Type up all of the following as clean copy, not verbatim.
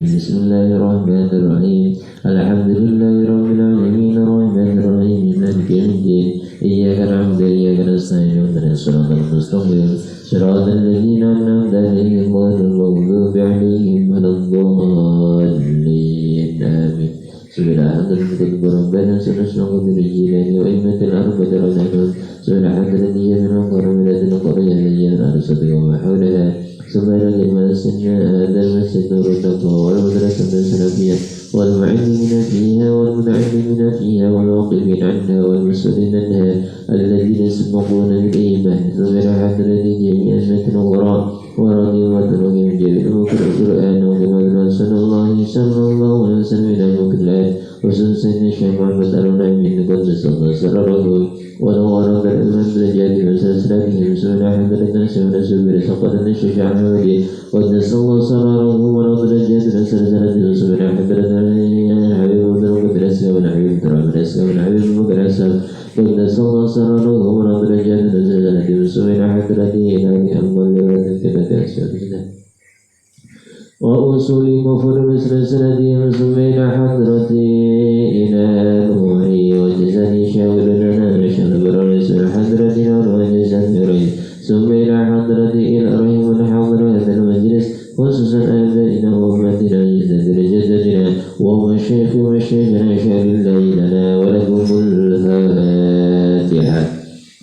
بسم الله الرحمن الرحيم الحمد لله رب العالمين الرحمن الرحيم مالك يوم الدين إياك نعبد وإياك نستعين اهدنا الصراط المستقيم صراط الذين أنعمت عليهم غير المغضوب عليهم ولا الضالين آمين سبحان حضرة ربنا سنشرح برجلين وإمة الأربعة رجعون سبحان حضرة من قربلة القرية الذين أرسلت وما حولها سبحان الذي سنة هذا المسجد نور التقوى والمدرسة السلفية والمعلمين فيها والمتعلمين فيها والواقفين عنها والمسؤولين عنها الذين يسبقون بالإيمان سبحان حضرة جميع أمة الغراء ورضي الله من جميع مكر القرآن وكما صلى الله عليه وسلم إلى مكر الآن وسن سيدنا الشيخ محمد النبي من قدس الله سرره ولو أراد الإمام بالجاد وسلسلته سبحان حضرة سبحان سبحان سقطنا الشجاع الودي قدس الله سرره ولو بالجاد وسلسلته سبحان حضرة الحبيب وذنوب الأسلام والحبيب تراب الأسلام والحبيب المدرسة قدس الله سرره ولو بالجاد وسلسلته سبحان حضرته إلهي أمال وذنك أسفل وأصول مفر سلسلته وسبحان حضرته إلى نوحي وجزاني شاورنا نشر برس حضرتنا وجزاني رئيس سبحان حضرته إلى رحيم حضر هذا المجلس خصوصا آبائنا وأمتنا جدنا ومشايخ ومشايخنا شاء الله لنا ولكم الفاتحة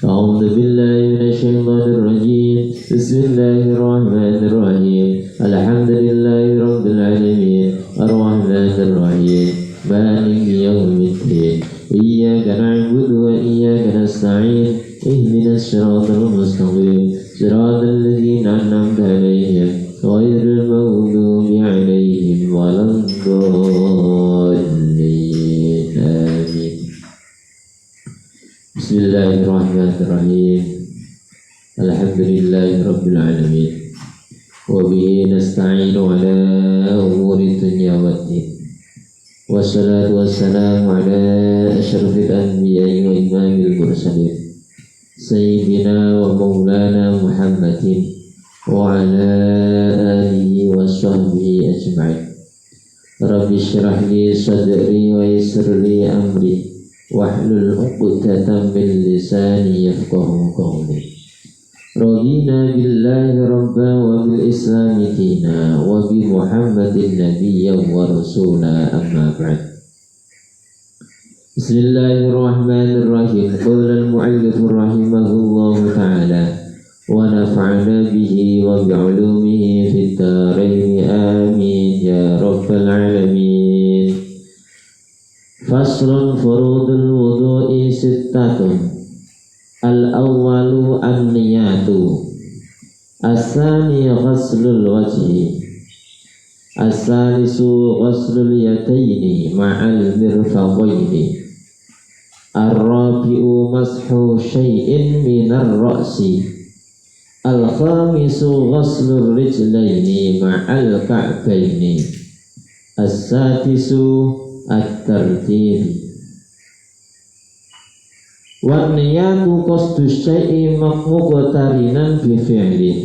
أعوذ بالله من الشيطان الرجيم بسم الله الرحمن الرحيم الحمد لله رب العالمين الرحمن الرحيم مالك يوم الدين إياك نعبد وإياك نستعين اهدنا الصراط المستقيم صراط الذين أنعمت عليهم غير المغضوب عليهم ولا الضالين آمين بسم الله الرحمن الرحيم الحمد لله رب العالمين وبه نستعين على أمور الدنيا والدين والصلاة والسلام على أشرف الأنبياء وإمام المرسلين سيدنا ومولانا محمد وعلى آله وصحبه أجمعين رب اشرح لي صدري ويسر لي أمري واحلل عقدة من لساني يفقه قولي رضينا بالله ربا وبالإسلام دينا وبمحمد نبيا ورسولا أما بعد بسم الله الرحمن الرحيم قال المؤلف رحمه الله تعالى ونفعنا به وبعلومه في الدارين آمين يا رب العالمين فصل فروض الوضوء ستة الأول النية الثاني غسل الوجه الثالث غسل اليدين مع المرفقين الرابع مسح شيء من الرأس الخامس غسل الرجلين مع الكعبين السادس الترتيب والنية قصد الشيء مقترنا بفعله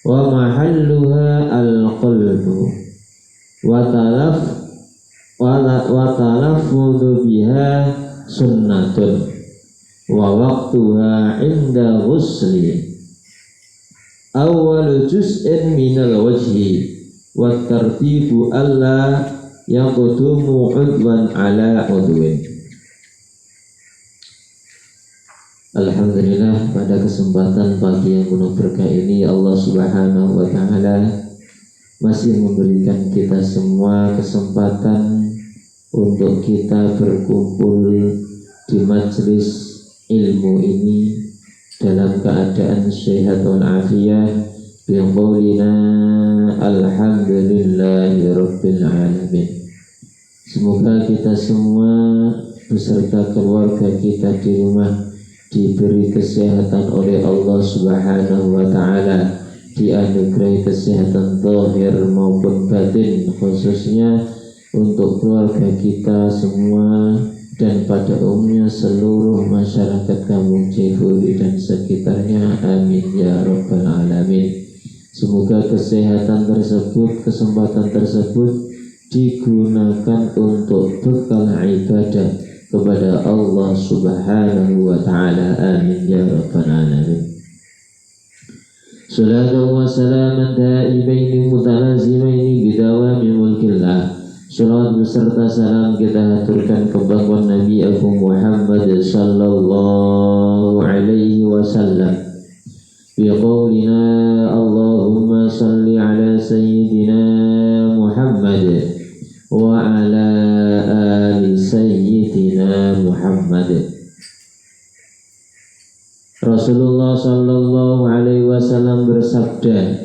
ومحلها القلب وتلفظ بها سنة ووقتها عند غسل أول جزء من الوجه والترتيب ألا يقدم عضوا على عضو. Alhamdulillah, pada kesempatan pagi yang penuh berkah ini Allah Subhanahu wa Ta'ala masih memberikan kita semua kesempatan untuk kita berkumpul di majelis ilmu ini dalam keadaan sehat walafiat yang qaulina alhamdulillahi rabbil alamin. Semoga kita semua beserta keluarga kita di rumah diberi kesehatan oleh Allah Subhanahu wa Ta'ala, dianugerahi kesehatan zahir maupun batin, khususnya untuk keluarga kita semua dan pada umumnya seluruh masyarakat Kampung Cihuri dan sekitarnya. Amin ya rabbal alamin. Semoga kesehatan tersebut, kesempatan tersebut digunakan untuk bekal ibadah kepada Allah Subhanahu wa Ta'ala. Amin ya rabbal alamin. Salatu wa salaman daibaini mutalazimaini bidawami mulkillah. Salawat beserta salam kita haturkan kepada Nabi Agung Muhammad sallallahu alaihi wasallam. Biqaulina Allahumma salli ala sayyidina Muhammad wa ala ali sayyidina Muhammad. Rasulullah sallallahu alaihi wasallam bersabda,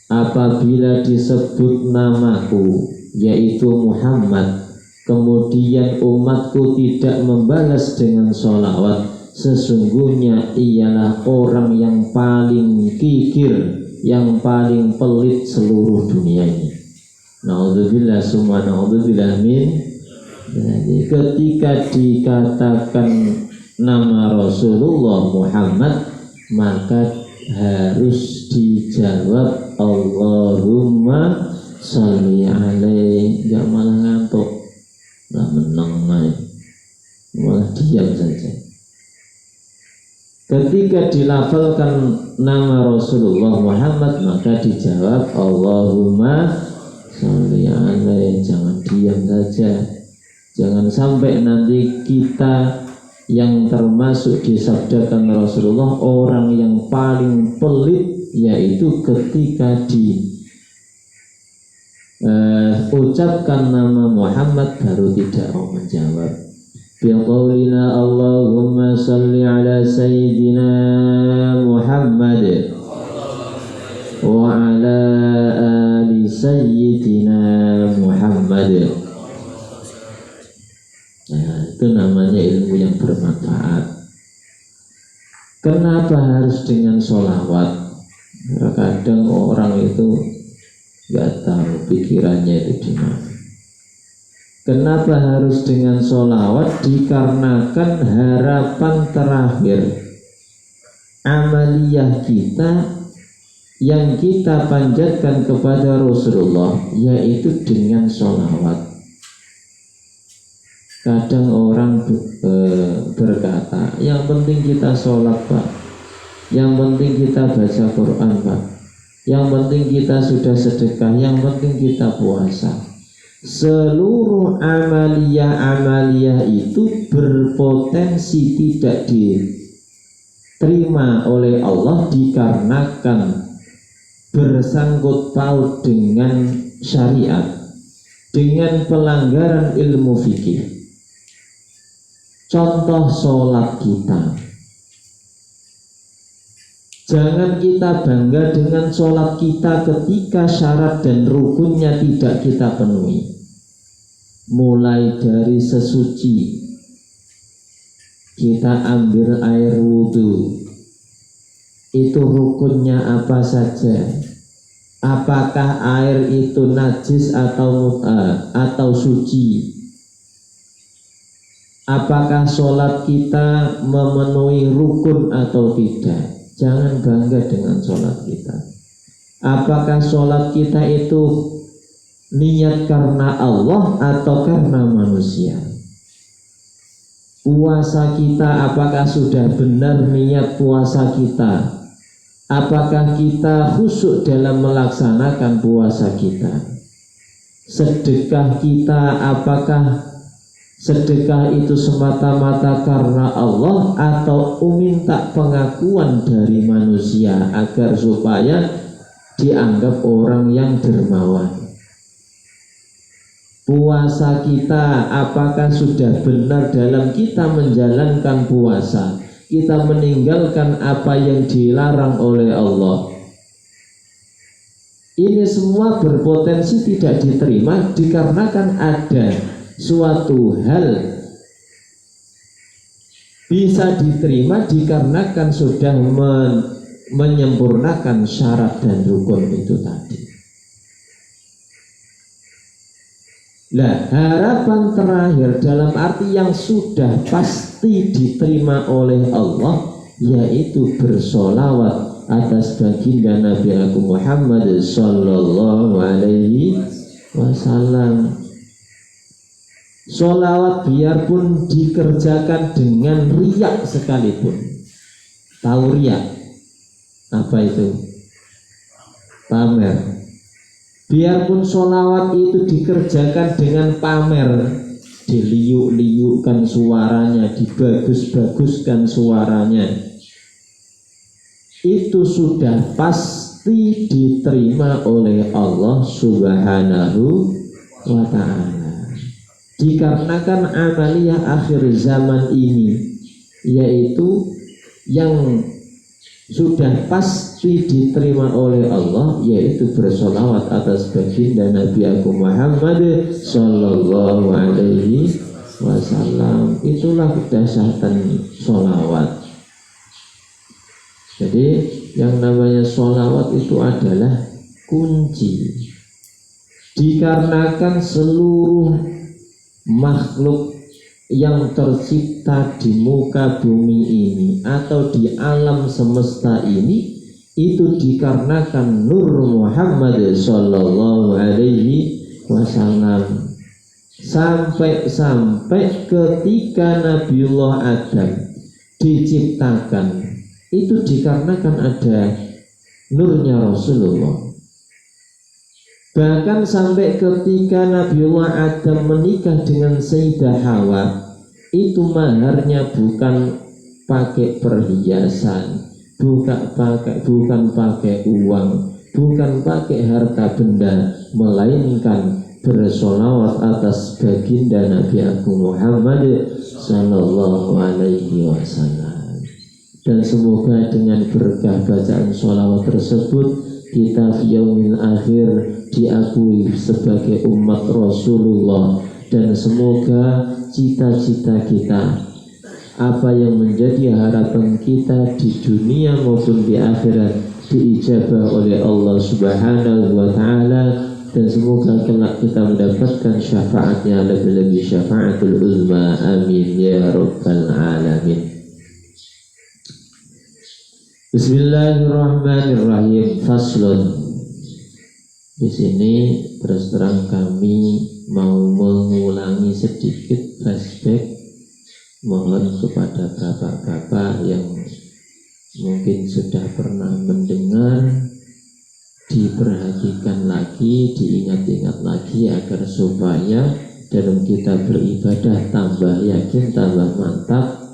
apabila disebut namaku yaitu Muhammad, kemudian umatku tidak membalas dengan sholawat, sesungguhnya ialah orang yang paling kikir, yang paling pelit seluruh dunia ini. Na'udzubillah summa na'udzubillah min. Jadi ketika dikatakan nama Rasulullah Muhammad, maka harus dijawab Allahumma sholli alaihi. Gak malah ngantuk, gak menang malah diam saja. Ketika dilafalkan nama Rasulullah Muhammad, maka dijawab Allahumma sholli alaihi. Jangan diam saja. Jangan sampai nanti kita yang termasuk disabdakan Rasulullah orang yang paling pelit, yaitu ketika ucapkan nama Muhammad baru tidak mau menjawab. Biqaulina Allahumma salli ala sayyidina Muhammad wa ala ali sayyidina Muhammad. Nah, itu namanya ilmu yang bermanfaat. Kenapa harus dengan sholawat? Kadang orang itu nggak tahu pikirannya itu di mana. Kenapa harus dengan sholawat? Dikarenakan harapan terakhir amaliyah kita yang kita panjatkan kepada Rasulullah, yaitu dengan sholawat. Kadang orang berkata, yang penting kita sholat Pak, yang penting kita baca Quran Pak, yang penting kita sudah sedekah, yang penting kita puasa. Seluruh amaliyah itu berpotensi tidak diterima oleh Allah dikarenakan bersangkut paut dengan syariat, dengan pelanggaran ilmu fikih. Contoh sholat kita, jangan kita bangga dengan sholat kita ketika syarat dan rukunnya tidak kita penuhi. Mulai dari sesuci, kita ambil air wudhu, itu rukunnya apa saja? Apakah air itu najis atau suci? Apakah sholat kita memenuhi rukun atau tidak? Jangan bangga dengan sholat kita. Apakah sholat kita itu niat karena Allah atau karena manusia? Puasa kita, apakah sudah benar niat puasa kita? Apakah kita khusyuk dalam melaksanakan puasa kita? Sedekah kita, apakah sedekah itu semata-mata karena Allah atau meminta pengakuan dari manusia agar supaya dianggap orang yang dermawan? Puasa kita, apakah sudah benar dalam kita menjalankan puasa? Kita meninggalkan apa yang dilarang oleh Allah. Ini semua berpotensi tidak diterima dikarenakan ada suatu hal bisa diterima dikarenakan sudah menyempurnakan syarat dan rukun itu tadi. Nah, harapan terakhir dalam arti yang sudah pasti diterima oleh Allah, yaitu bersolawat atas baginda Nabi aku Muhammad sallallahu alaihi wasallam. Sholawat biarpun dikerjakan dengan riak sekalipun. Tahu riak? Apa itu? Pamer. Biarpun sholawat itu dikerjakan dengan pamer, diliuk-liukkan suaranya, dibagus-baguskan suaranya, itu sudah pasti diterima oleh Allah Subhanahu wa ta'ala. Dikarenakan amaliyah akhir zaman ini, yaitu yang sudah pasti diterima oleh Allah, yaitu bersolawat atas baginda Nabi aku Muhammad sallallahu alaihi wasallam. Itulah kedahsyatan solawat. Jadi yang namanya solawat itu adalah kunci. Dikarenakan seluruh makhluk yang tercipta di muka bumi ini atau di alam semesta ini itu dikarenakan Nur Muhammad sallallahu alaihi wasallam. Sampai ketika Nabiullah Adam diciptakan itu dikarenakan ada nurnya Rasulullah. Bahkan sampai ketika Nabiullah Adam menikah dengan Sayyidah Hawa, itu maharnya bukan pakai perhiasan, bukan pakai uang, bukan pakai harta benda, melainkan bersolawat atas baginda Nabi Agung Muhammad sallallahu alaihi wasallam. Dan semoga dengan berkah bacaan sholawat tersebut kita yaumil akhir diakui sebagai umat Rasulullah, dan semoga cita-cita kita, apa yang menjadi harapan kita di dunia maupun di akhirat, diijabah oleh Allah Subhanahu wa ta'ala, dan semoga kelak kita mendapatkan syafaatnya, lebih-lebih syafaatul uzma, amin ya rabbal alamin. Bismillahirrahmanirrahim. Faslun. Di sini terus terang kami mau mengulangi sedikit flashback. Mohon kepada bapak-bapak yang mungkin sudah pernah mendengar, diperhatikan lagi, diingat-ingat lagi agar supaya dalam kita beribadah tambah yakin, tambah mantap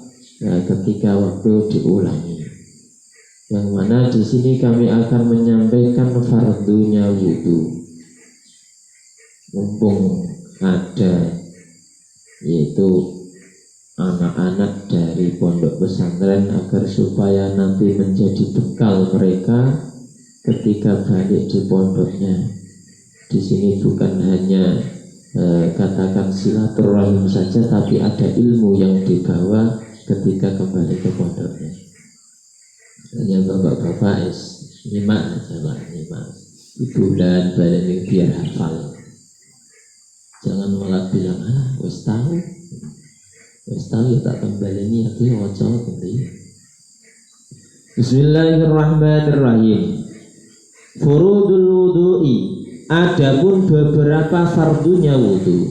ketika waktu diulangi. Yang mana di sini kami akan menyampaikan fardunya wudhu. Mumpung ada, yaitu anak-anak dari pondok pesantren, agar supaya nanti menjadi bekal mereka ketika balik di pondoknya. Di sini bukan hanya katakan silaturahim saja, tapi ada ilmu yang dibawa ketika kembali ke pondoknya. Hanya bapak-bapak nyimak aja lah, nyimak ibu dan badan ini biar hafal. Jangan malah bilang wes tahu ya tak kembali ini lagi wajah kembali. Bismillahirrahmanirrahim. Furudul wudu'i, adapun beberapa fardunya wudu.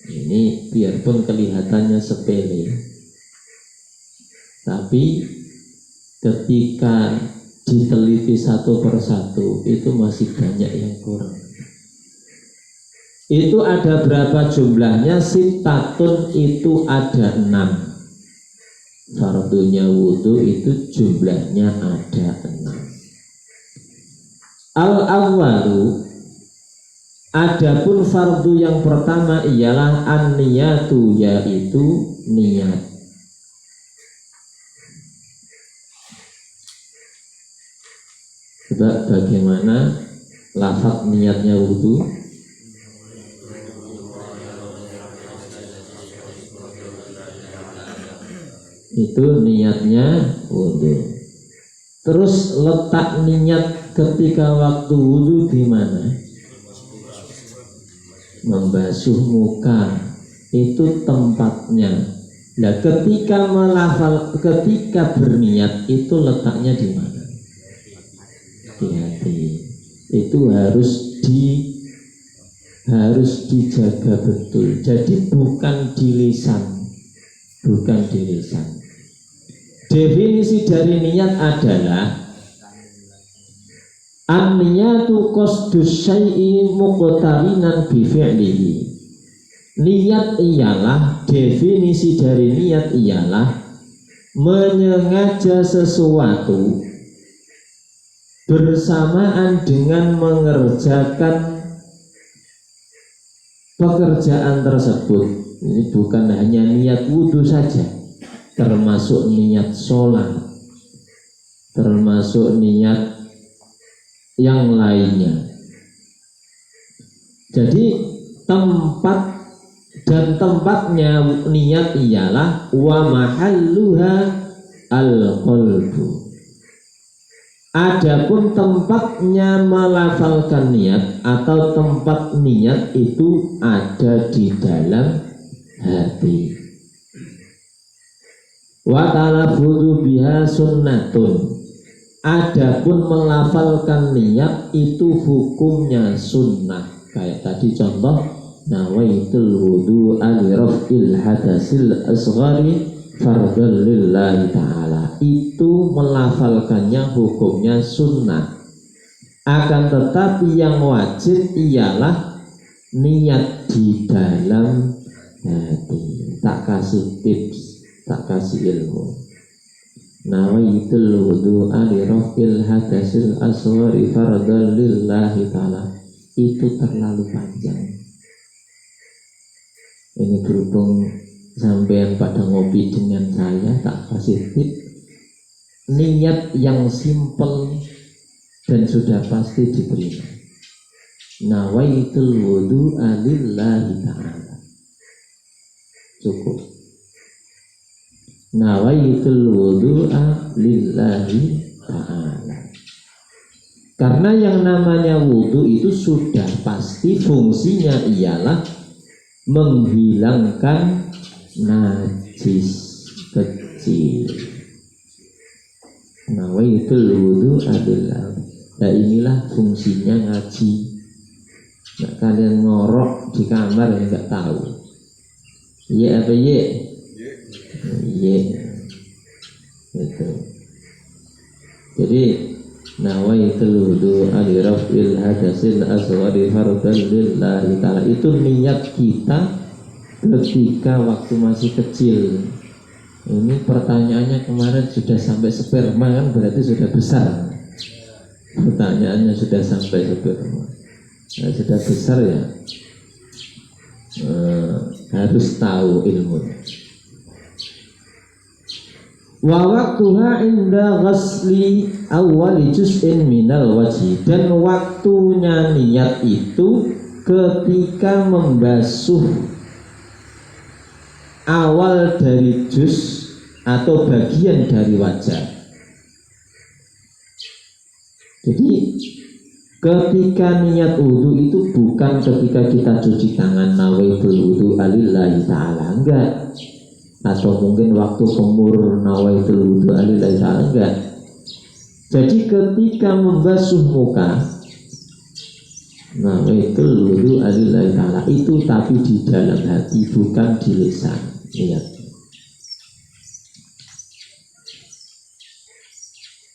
Ini biarpun kelihatannya sepele, tapi ketika diteliti satu persatu itu masih banyak yang kurang. Itu ada berapa jumlahnya? Sittatun, itu ada 6. Fardunya wudu itu jumlahnya ada 6. Al-awwalu, adapun fardu yang pertama ialah an-niyatu, yaitu niat. Coba bagaimana lafaz niatnya wudu? Itu niatnya wudu. Terus letak niat ketika waktu wudu di mana? Membasuh muka. Itu tempatnya. Nah, ketika berniat itu letaknya di mana? Di hati. Itu harus dijaga betul. Jadi bukan di lisan. Definisi dari niat adalah an-niyatu qasdus syai'i muqtarinan bi fi'lihi. Niat ialah, definisi dari niat ialah menyengaja sesuatu bersamaan dengan mengerjakan pekerjaan tersebut. Ini bukan hanya niat wudhu saja, termasuk niat sholat, termasuk niat yang lainnya. Jadi tempatnya niat ialah wa mahalluha al-qalbu. Adapun tempatnya melafalkan niat atau tempat niat itu ada di dalam hati. Wa talaffuzu biha sunnatun. Adapun melafalkan niat itu hukumnya sunnah. Kayak tadi contoh nawaitul wudu'a li raf'il hadasil asghari fardhan lillahi ta'ala. Itu melafalkannya hukumnya sunnah. Akan tetapi yang wajib ialah niat di dalam hati. Tak kasih tips, tak kasih ilmu. Nawaitul wudu'a li raf'il hadasil asghari fardhan lillahi ta'ala. Itu terlalu panjang. Ini berhubung sampean pada ngopi dengan saya, tak kasih tips niat yang simple dan sudah pasti diterima. Nawaitul wudu'a lillahi ta'ala. Cukup. Nawaitul wudu'a lillahi ta'ala. Karena yang namanya wudu itu sudah pasti fungsinya ialah menghilangkan najis kecil. Nawaitul wudu'a lillahi. Nah, inilah fungsinya ngaji. Nah, kalian ngorok di kamar yang nggak tahu. Iya apa iya? Iya. Gitu. Jadi nawaitul wudu'a li raf'il hadasil asghari fardhan lillahi ta'ala. Itu niat kita ketika waktu masih kecil. Ini pertanyaannya kemarin sudah sampai sperma, kan berarti sudah besar. Pertanyaannya sudah sampai sperma. Nah, sudah besar ya, harus tahu ilmunya. Wa waqtuha inda ghasli awwali juz'in minal wajhi. Dan waktunya niat itu ketika membasuh awal dari juz atau bagian dari wajah. Jadi ketika niat wudu itu bukan ketika kita cuci tangan nawaitul wudu'a lillahi ta'ala, enggak. Atau mungkin waktu kumur nawaitul wudu'a lillahi ta'ala, enggak. Jadi ketika membasuh muka nawaitul wudu'a lillahi ta'ala itu tapi di dalam hati, bukan di lisan. Niat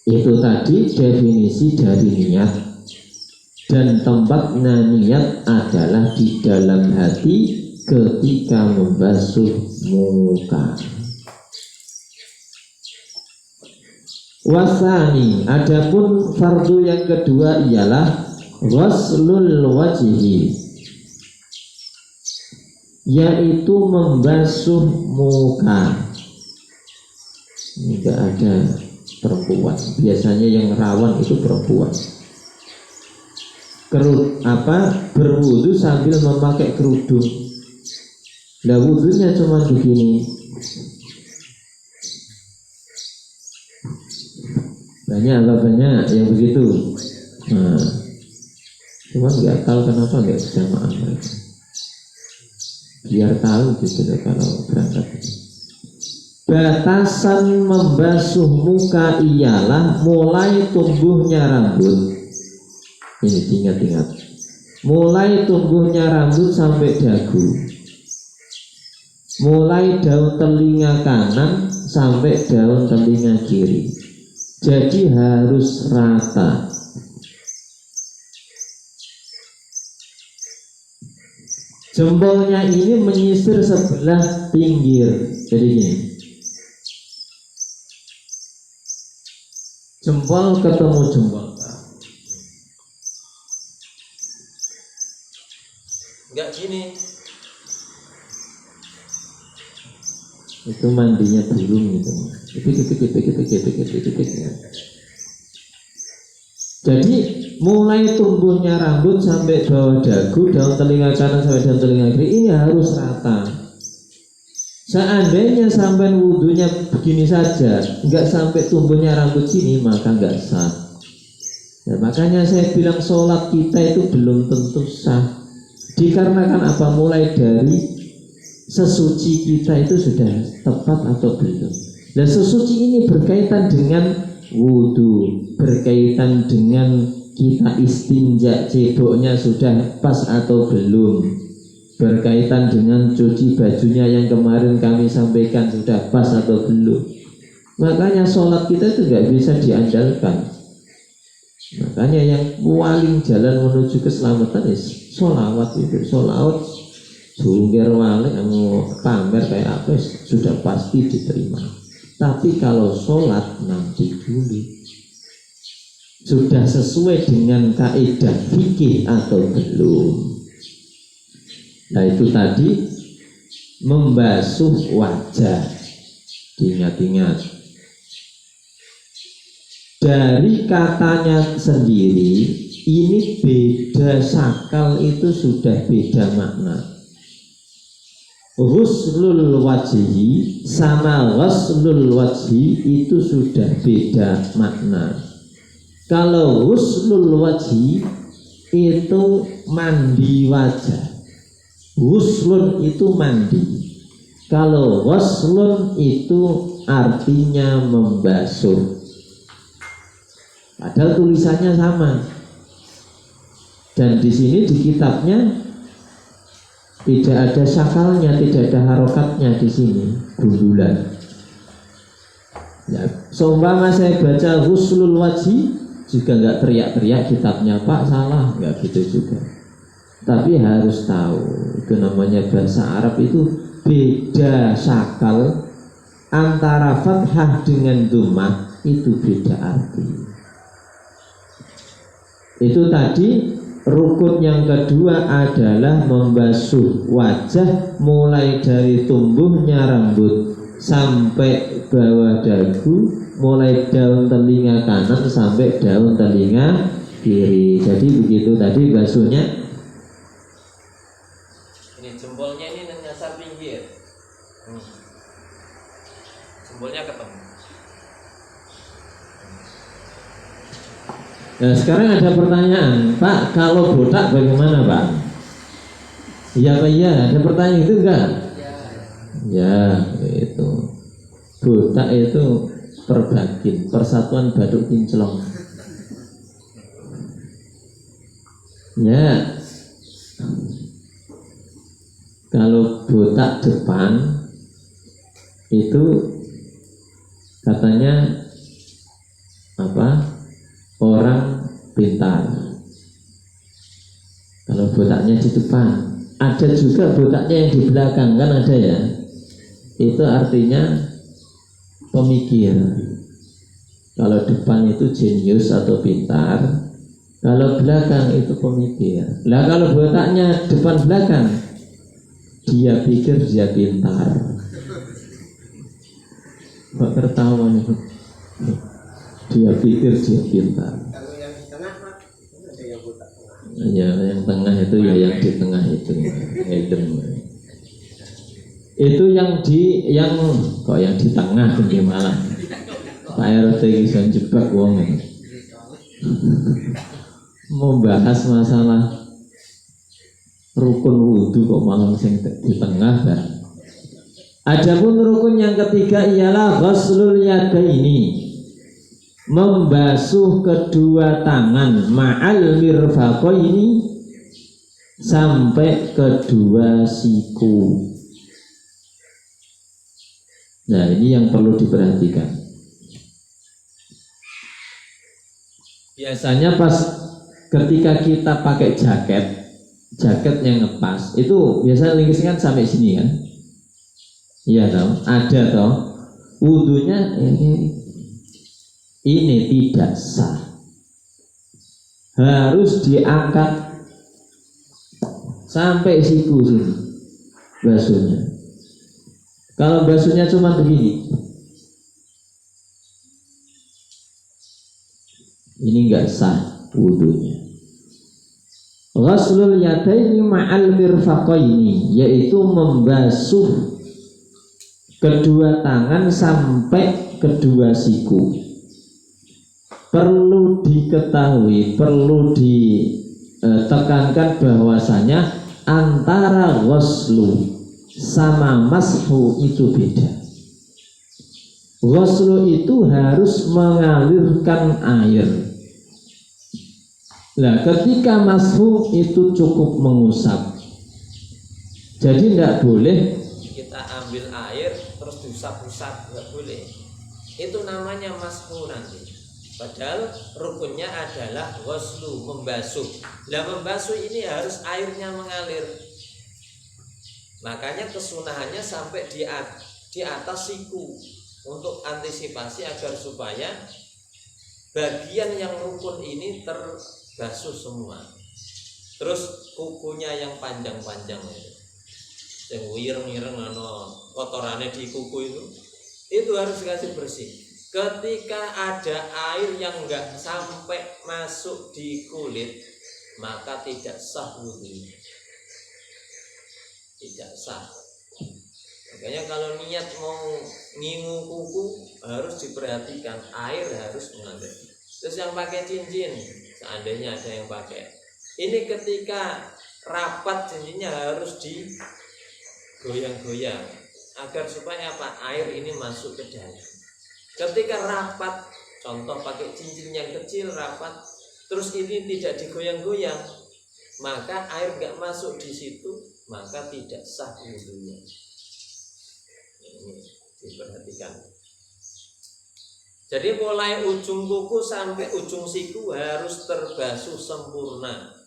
itu tadi definisi dari niat. Dan tempatnya niat adalah di dalam hati ketika membasuh muka. Wasani, adapun fardu yang kedua ialah ghuslul wajhi, yaitu membasuh muka. Ini tidak ada perempuan, biasanya yang rawan itu perempuan. Berwudu sambil memakai kerudung. Nah, wudunya cuma begini. Banyak yang begitu. Nah, cuma nggak tahu kenapa nggak berjamaah mereka. Biar tahu gitu kalau berangkat. batasan membasuh muka ialah mulai tumbuhnya rambut. Ini ingat-ingat, mulai tumbuhnya rambut sampai dagu, mulai daun telinga kanan sampai daun telinga kiri. Jadi harus rata. Jempolnya ini menyisir sebelah pinggir. Jadi gini, jempol ketemu jempol. Enggak gini. Itu mandinya burung gitu. Jadi mulai tumbuhnya rambut sampai bawah dagu, daun telinga kanan sampai daun telinga kiri ini harus rata. Seandainya sampai wudhunya begini saja, nggak sampai tumbuhnya rambut sini, maka nggak sah. Ya, makanya saya bilang sholat kita itu belum tentu sah. Dikarenakan apa? Mulai dari sesuci kita itu sudah tepat atau belum. Dan sesuci ini berkaitan dengan wudhu, berkaitan dengan kita istinja, ceboknya sudah pas atau belum, berkaitan dengan cuci bajunya yang kemarin kami sampaikan sudah pas atau belum. Makanya sholat kita itu nggak bisa diandalkan. Makanya yang paling jalan menuju keselamatan sholawat itu. Sholawat sungger wale mau pamer kayak apa sudah pasti diterima. Tapi kalau sholat nanti dulu, sudah sesuai dengan kaidah fikih atau belum. Nah itu tadi membasuh wajah. Diingat-ingat, dari katanya sendiri ini beda sakal, itu sudah beda makna. Ghuslul wajhi sama ghuslul wajhi itu sudah beda makna. Kalau ghuslul wajhi itu mandi wajah, ghuslun itu mandi. Kalau ghuslun itu artinya membasuh. Padahal tulisannya sama. Dan di sini di kitabnya tidak ada sakalnya, tidak ada harokatnya di sini, gundulan. Ya, seumpama saya baca ghuslul wajhi juga nggak teriak-teriak kitabnya, Pak salah, nggak gitu juga. Tapi harus tahu, itu namanya bahasa Arab itu beda sakal, antara fathah dengan dhammah itu beda arti. Itu tadi. Rukun yang kedua adalah membasuh wajah mulai dari tumbuhnya rambut sampai bawah dagu, mulai daun telinga kanan sampai daun telinga kiri. Jadi begitu tadi basuhnya. Ini jempolnya ini nyasar pinggir. Jempolnya ketemu. Nah sekarang ada pertanyaan, Pak, kalau botak bagaimana Pak? Iya Pak, iya, ada pertanyaan itu enggak? Ya, itu botak itu Perbakin, Persatuan Baduk Kinclong. Ya, kalau botak depan itu katanya apa? Orang pintar. Kalau botaknya di depan, ada juga botaknya yang di belakang, kan ada ya. Itu artinya pemikir. Kalau depan itu jenius atau pintar, kalau belakang itu pemikir. Lah kalau botaknya depan belakang, dia pikir dia pintar. Kok tertawa nih? Dia pikir dia pintar. Kalau yang di tengah Pak, ada yang botak tengah. Ya, yang tengah itu ya yang di tengah itu, hidden. Itu yang kok yang di tengah gimana? Pak RT bisa jebak wong ini. Mau bahas masalah rukun wudhu kok malah sing di tengah kan? Adapun rukun yang ketiga ialah ghuslul yadaini, membasuh kedua tangan ma'al mirfaqaini sampai kedua siku. Nah, ini yang perlu diperhatikan. Biasanya pas ketika kita pakai jaket yang ngepas, itu biasanya lingisnya kan sampai sini kan? Iya toh, ada toh. Wudunya ini tidak sah. Harus diangkat sampai siku sini basuhnya. Kalau basuhnya cuma begini, ini enggak sah wudunya. Ghuslul yadaini ma'al mirfaqaini, yaitu membasuh kedua tangan sampai kedua siku. Perlu diketahui, perlu ditekankan bahwasanya antara ghuslu sama mashu itu beda. Ghuslu itu harus mengalirkan air. Nah, ketika mashu itu cukup mengusap. Jadi tidak boleh kita ambil air terus diusap-usap, tidak boleh. Itu namanya mashu nanti. Padahal rukunnya adalah ghuslu, membasuh. Nah, membasuh ini harus airnya mengalir. Makanya kesunahannya sampai di atas siku untuk antisipasi agar supaya bagian yang rukun ini terbasuh semua. Terus kukunya yang panjang-panjang yang wireng-wireng kotorannya di kuku itu harus dikasih bersih. Ketika ada air yang enggak sampai masuk di kulit, maka tidak sah wudunya. Tidak sah. Makanya kalau niat mau ngingu kuku harus diperhatikan, air harus mengalir. Terus yang pakai cincin, seandainya ada yang pakai, ini ketika rapat cincinnya harus digoyang-goyang agar supaya apa? Air ini masuk ke dalam. Ketika rapat, contoh pakai cincin yang kecil rapat, terus ini tidak digoyang-goyang, maka air nggak masuk di situ, maka tidak sah wudunya. Ini diperhatikan. Jadi mulai ujung kuku sampai ujung siku harus terbasuh sempurna.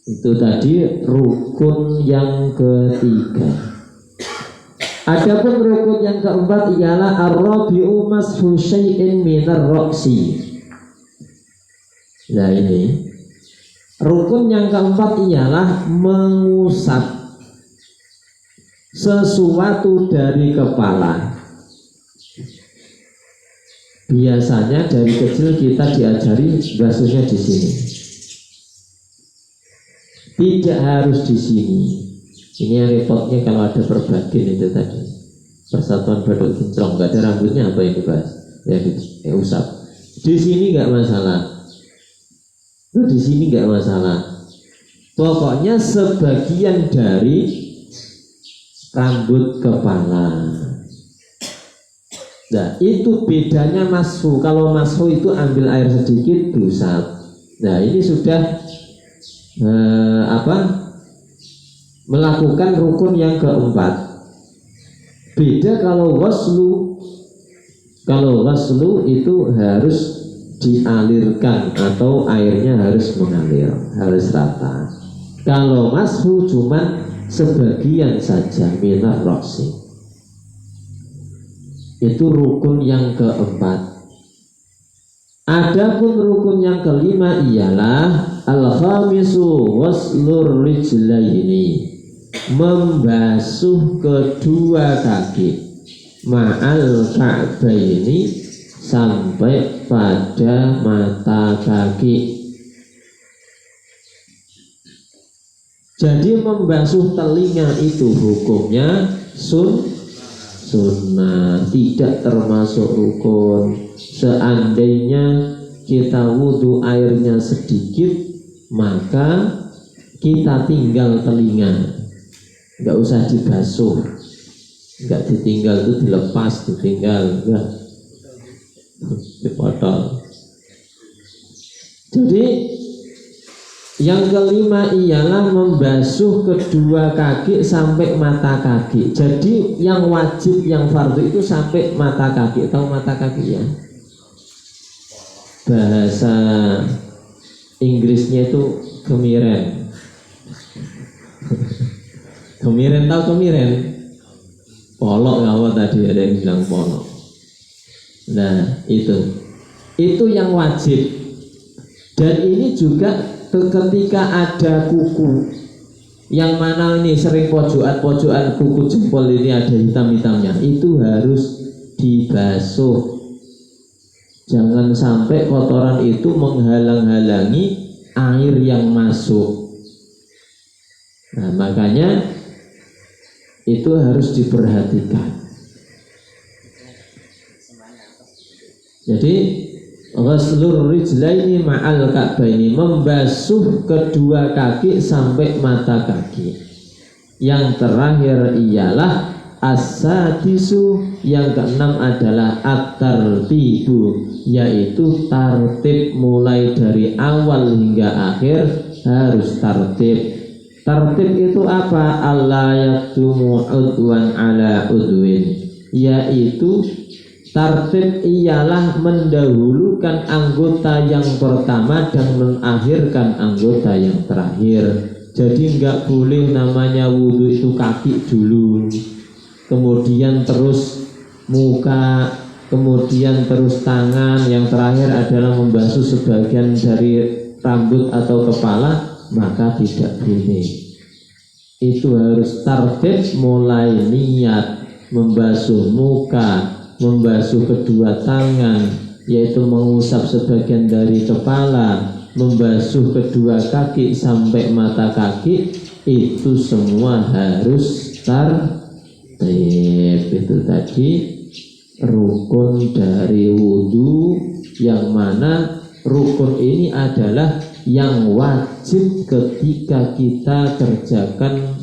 Itu tadi rukun yang ketiga. Adapun rukun yang keempat ialah ar-rabi'u mashu syai'in minar ra'si. Nah, ini rukun yang keempat ialah mengusap sesuatu dari kepala. Biasanya dari kecil kita diajari basuhnya di sini. Tidak harus di sini. Ini yang repotnya kalau ada perbagin itu tadi. Persatuan Baduk Kinclong, nggak ada rambutnya, apa yang dibahas? Ya usap. Di sini nggak masalah. Di sini nggak masalah. Pokoknya sebagian dari rambut kepala. Nah, itu bedanya mashu. Kalau mashu itu ambil air sedikit diusap. Nah, ini sudah melakukan rukun yang keempat. Beda kalau ghuslu. Kalau ghuslu itu harus dialirkan atau airnya harus mengalir, harus rata. Kalau mashu cuma sebagian saja, minar ra'si. Itu rukun yang keempat. Adapun rukun yang kelima ialah al-khamisu ghuslur rijlaini, membasuh kedua kaki, ma'al ka'baini, sampai pada mata kaki. Jadi membasuh telinga itu hukumnya sunnah, tidak termasuk rukun. Seandainya kita wudhu airnya sedikit, maka kita tinggal telinga, nggak usah dibasuh. Enggak ditinggal itu dilepas, ditinggal enggak dipotong. Jadi yang kelima ialah membasuh kedua kaki sampai mata kaki. Jadi yang wajib, yang fardu itu sampai mata kaki. Tahu mata kaki ya? Bahasa Inggrisnya itu kemiren. Kemiren, tahu kemiren? Polok nggak tadi ada yang bilang polok. Nah itu yang wajib. Dan ini juga ketika ada kuku yang mana ini sering pojokan kuku jempol ini ada hitam-hitamnya, itu harus dibasuh. Jangan sampai kotoran itu menghalang-halangi air yang masuk. Nah, makanya itu harus diperhatikan. Jadi ghuslur rijlaini ma'al ka'baini, membasuh kedua kaki sampai mata kaki. Yang terakhir ialah as-sadisu, yang keenam adalah at-tartibu, yaitu tartib mulai dari awal hingga akhir harus tartib. Tartib itu apa? Allah yaktumu udwan ala udwin, yaitu tartib ialah mendahulukan anggota yang pertama dan mengakhirkan anggota yang terakhir. Jadi enggak boleh namanya wudhu itu kaki dulu, kemudian terus muka, kemudian terus tangan, yang terakhir adalah membasuh sebagian dari rambut atau kepala, maka tidak boleh. Itu harus tartib mulai niat membasuh muka, membasuh kedua tangan, yaitu mengusap sebagian dari kepala, membasuh kedua kaki sampai mata kaki, itu semua harus tartib. Itu tadi rukun dari wudhu, yang mana rukun ini adalah yang wajib ketika kita kerjakan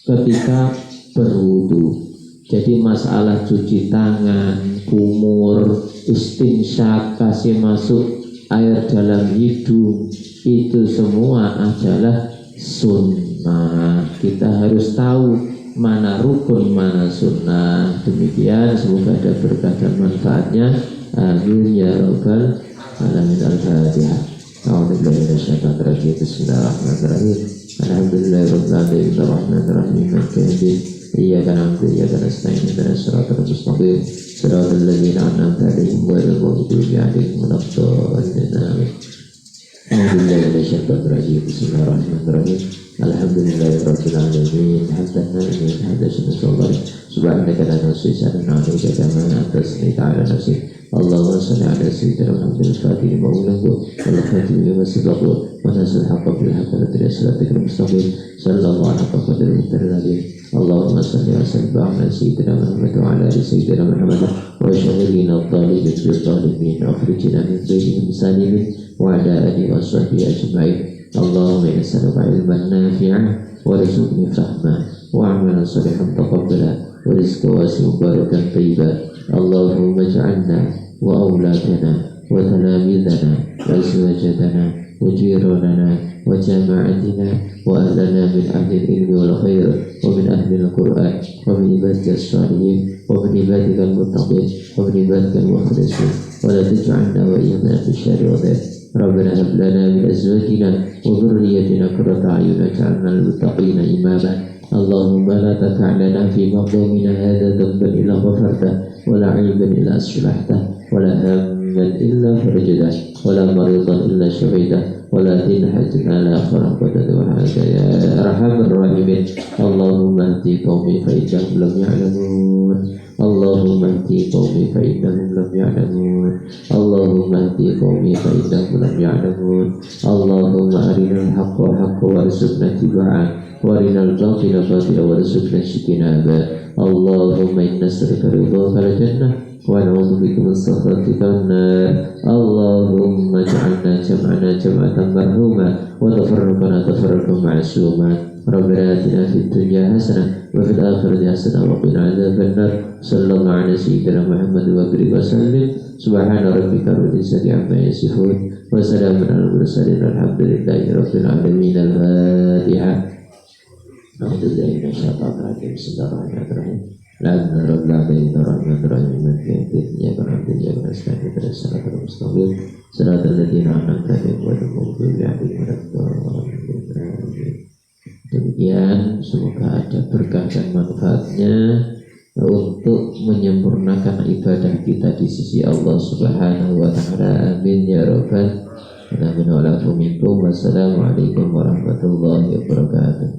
ketika berwudhu. Jadi masalah cuci tangan, kumur, istinsyak, kasih masuk air dalam hidung, itu semua adalah sunnah. Kita harus tahu mana rukun, mana sunnah. Demikian, semoga ada berkah dan manfaatnya. Amin ya rabbal alamin. Al-Fatihah. A'udzubillahi minasyaitonir rajim. Bismillahirrahmanirrahim. Alhamdulillahirabbil alamin. Arrahmanirrahim. Maliki yaumiddin. Iyyaka na'budu wa iyyaka nasta'in. Ihdinas siratal mustaqim. Siratal ladzina an'amta 'alaihim ghairil maghdubi 'alaihim waladdallin. Amin. A'udzubillahi minasyaitonir rajim. Bismillahirrahmanirrahim. Alhamdulillahirabbil alamin. Hamdan lillahi hamdan syukuran. Subhanaka la nuhsi sana'an 'alaika kama anta asnaita 'ala nafsik. Allahumma shalli 'ala sayyidina Muhammadin al-fatih lima ughliqa wal khatimi lima sabaqa wa nasrul haqqi bil haqqi wa siratal mustaqim. Sallallahu alaihi wa sallam. Allahumma salli wa sallim ala sayyidina Muhammad wa ala ali sayyidina Muhammad wa syahidina al-talibin bil-talibin akhrijna min zaydihim salimin wa ala alihi wa sahbihi ajma'in. Allahumma nas'aluka ilman nafi'an wa rizqan fahman wa 'amalan salihan taqabbala wa rizqan wasi'an barakan tayyiban. Allahumma ij'alna wa auladana wa talamidana wa azwajana wa jiranana wa jama'atina wa ahlana min ahli al-ilmi wal khair wa min ahli al-Qur'an wa min ibadika as-salihin wa min ibadika al-muttaqin wa min ibadika al-mukhlasin wa la taj'alna wa iyyana fi syarri wa dhar. Rabbana hab lana min azwajina wa dhurriyyatina qurrata a'yun waj'alna lil-muttaqina imama. Allahumma la tad'alna fi maqamina hadha dhanban illa ghafarta wa la 'ayban illa aslahta wa la hamman illa farajta wa la maridan illa shafita ولا تنحزن على خرقة وحاجة يا أرحم الراحمين. اللهم اهد قومي فإنهم لم يعلمون. اللهم اهد قومي فإنهم لم يعلمون. اللهم اهد قومي فإنهم لم يعلمون. اللهم أرنا الحق حقا وارزقنا اتباعه وأرنا الباطل باطلا وارزقنا اجتنابه. اللهم إنا نسألك رضاك الجنة ونعوذ بك من سخطك النار. اللهم اجعلنا جمعنا جمعة مرحوما وتفرقنا تفرقا معصوما. ربنا آتنا في الدنيا حسنة وفي الآخرة حسنة وقنا عذاب النار صلى الله على سيدنا محمد وبارك وسلم سبحان ربك رب العزة عما يصفون وسلام على المرسلين الحمد لله رب العالمين الفاتحة أعوذ بالله من الشيطان الرجيم بسم الله الرحمن الرحيم الحمد لله رب العالمين الرحمن الرحيم مالك يوم الدين إياك نعبد وإياك نستعين اهدنا الصراط المستقيم صراط الذين أنعمت عليهم غير المغضوب عليهم ولا الضالين. Demikian, semoga ada berkah dan manfaatnya untuk menyempurnakan ibadah kita di sisi Allah Subhanahu wa taala. Amin ya rabbal alamin. Wassalamualaikum warahmatullahi wabarakatuh.